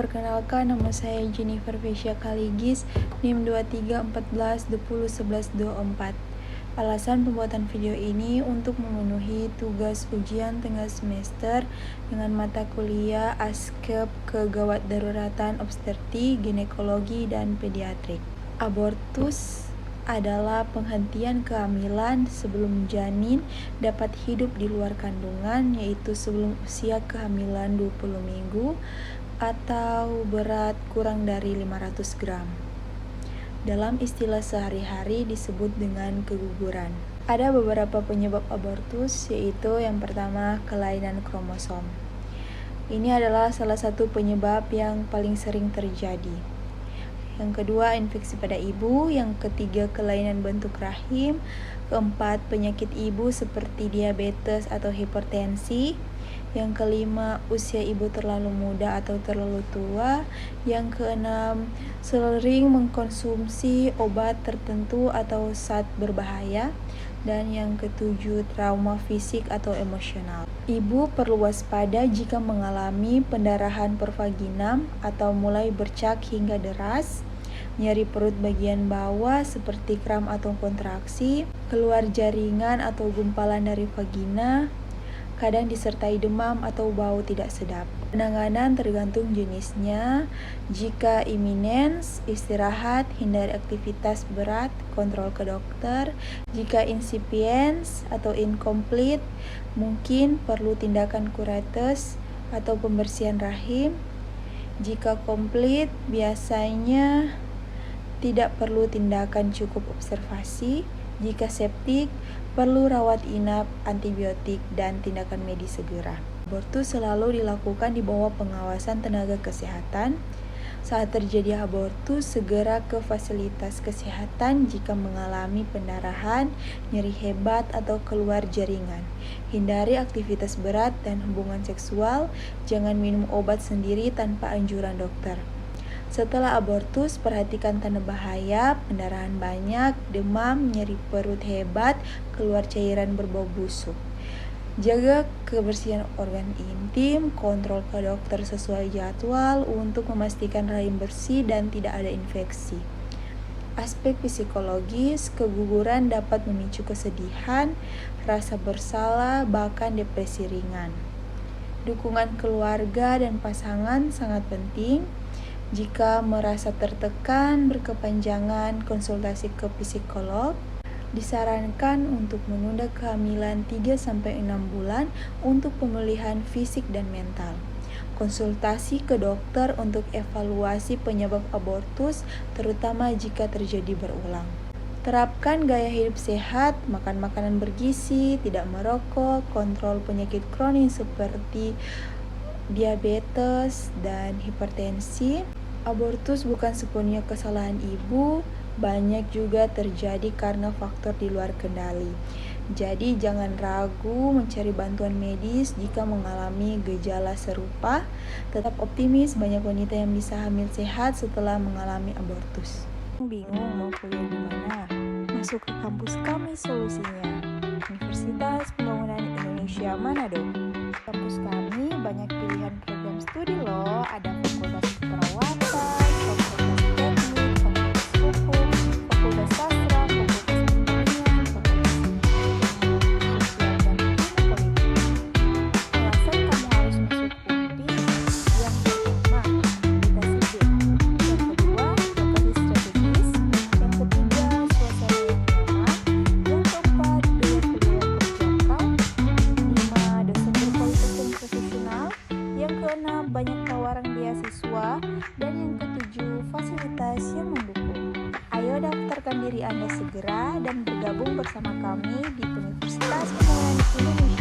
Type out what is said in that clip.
Perkenalkan, nama saya Jennifer Vesya Kaligis, NIM 2314201124. Alasan pembuatan video ini untuk memenuhi tugas ujian tengah semester dengan mata kuliah Askep Kegawat Daruratan Obstetrik, Ginekologi, dan Pediatrik. Abortus adalah penghentian kehamilan sebelum janin dapat hidup di luar kandungan, yaitu sebelum usia kehamilan 20 minggu atau berat kurang dari 500 gram. Dalam istilah sehari-hari disebut dengan keguguran. Ada beberapa penyebab abortus, yaitu yang pertama, kelainan kromosom. Ini adalah salah satu penyebab yang paling sering terjadi. Yang kedua, infeksi pada ibu. Yang ketiga, kelainan bentuk rahim. Keempat, penyakit ibu seperti diabetes atau hipertensi. Yang kelima, usia ibu terlalu muda atau terlalu tua. Yang keenam, sering mengkonsumsi obat tertentu atau zat berbahaya. Dan yang ketujuh, trauma fisik atau emosional. Ibu perlu waspada jika mengalami pendarahan pervaginam atau mulai bercak hingga deras, nyeri perut bagian bawah seperti kram atau kontraksi, keluar jaringan atau gumpalan dari vagina, kadang disertai demam atau bau tidak sedap. Penanganan tergantung jenisnya. Jika iminens, istirahat, hindari aktivitas berat, kontrol ke dokter. Jika insipiens atau incomplete, mungkin perlu tindakan kuretes atau pembersihan rahim. Jika komplit, biasanya tidak perlu tindakan, cukup observasi. Jika septik, perlu rawat inap, antibiotik, dan tindakan medis segera. Abortus selalu dilakukan di bawah pengawasan tenaga kesehatan. Saat terjadi abortus, segera ke fasilitas kesehatan jika mengalami pendarahan, nyeri hebat, atau keluar jaringan. Hindari aktivitas berat dan hubungan seksual. Jangan minum obat sendiri tanpa anjuran dokter. Setelah abortus, perhatikan tanda bahaya, pendarahan banyak, demam, nyeri perut hebat, keluar cairan berbau busuk. Jaga kebersihan organ intim, kontrol ke dokter sesuai jadwal untuk memastikan rahim bersih dan tidak ada infeksi. Aspek psikologis, keguguran dapat memicu kesedihan, rasa bersalah, bahkan depresi ringan. Dukungan keluarga dan pasangan sangat penting. Jika merasa tertekan berkepanjangan, konsultasi ke psikolog. Disarankan untuk menunda kehamilan 3-6 bulan untuk pemulihan fisik dan mental. Konsultasi ke dokter untuk evaluasi penyebab abortus, terutama jika terjadi berulang. Terapkan gaya hidup sehat, makan makanan bergizi, tidak merokok, kontrol penyakit kronis seperti diabetes dan hipertensi. Abortus bukan sepenuhnya kesalahan ibu, banyak juga terjadi karena faktor di luar kendali. Jadi jangan ragu mencari bantuan medis jika mengalami gejala serupa. Tetap optimis, banyak wanita yang bisa hamil sehat setelah mengalami abortus. Bingung mau kuliah di mana? Masuk ke kampus kami solusinya. Universitas Pembangunan Indonesia Manado. Kampus kami banyak pilihan program studi loh. Ada fakultas keperawatan, fakultas teknik, fakultas hukum, fakultas sastra, fakultas pertanian, fakultas sosial dan ilmu politik. Alasan kamu harus masuk UPI, yang pertama, akreditasi B. Yang kedua, lokasi strategis. Yang ketiga, suasana yang nyaman. Yang keempat, biaya kuliah yang terjangkau. 5, dosen berkualitas dan profesional. Yang keenam, banyak tawaran beasiswa. Dan yang ketujuh, fasilitas yang mendukung. Ayo daftarkan diri Anda segera dan bergabung bersama kami di Universitas Pembangunan Indonesia.